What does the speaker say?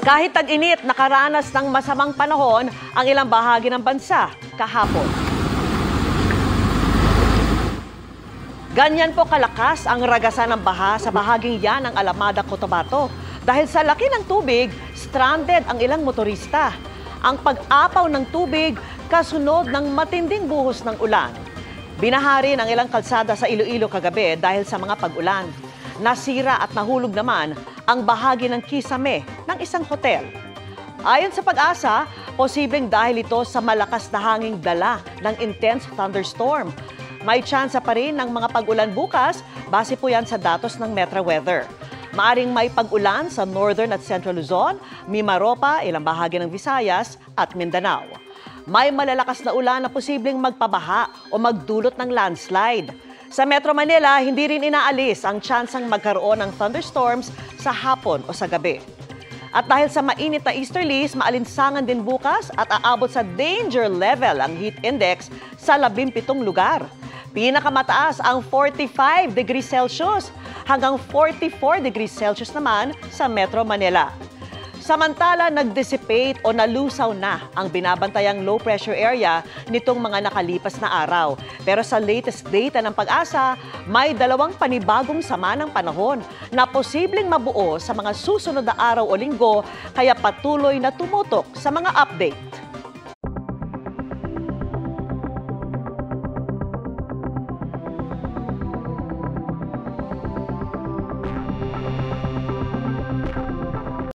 Kahit tag-init, nakaranas ng masamang panahon ang ilang bahagi ng bansa kahapon. Ganyan po kalakas ang ragasan ng baha sa bahaging yan ng Alamada, Cotabato. Dahil sa laki ng tubig, stranded ang ilang motorista. Ang pag-apaw ng tubig kasunod ng matinding buhos ng ulan. Binahari ang ilang kalsada sa Iloilo kagabi dahil sa mga pag-ulan. Nasira at nahulog naman ang bahagi ng kisame ng isang hotel. Ayon sa Pag-asa, posibleng dahil ito sa malakas na hanging dala ng intense thunderstorm. May tsansa pa rin ng mga pag-ulan bukas, base po yan sa datos ng Metra Weather. Maaring may pag-ulan sa Northern at Central Luzon, Mimaropa, ilang bahagi ng Visayas at Mindanao. May malalakas na ulan na posibleng magpabaha o magdulot ng landslide. Sa Metro Manila, hindi rin inaalis ang tsansang magkaroon ng thunderstorms sa hapon o sa gabi. At dahil sa mainit na easterlies, maalinsangan din bukas at aabot sa danger level ang heat index sa 17 lugar. Pinakamataas ang 45 degrees Celsius hanggang 44 degrees Celsius naman sa Metro Manila. Samantala, nag-dissipate o nalusaw na ang binabantayang low pressure area nitong mga nakalipas na araw. Pero sa latest data ng Pag-asa, may dalawang panibagong sama ng panahon na posibleng mabuo sa mga susunod na araw o linggo, kaya patuloy na tumutok sa mga update.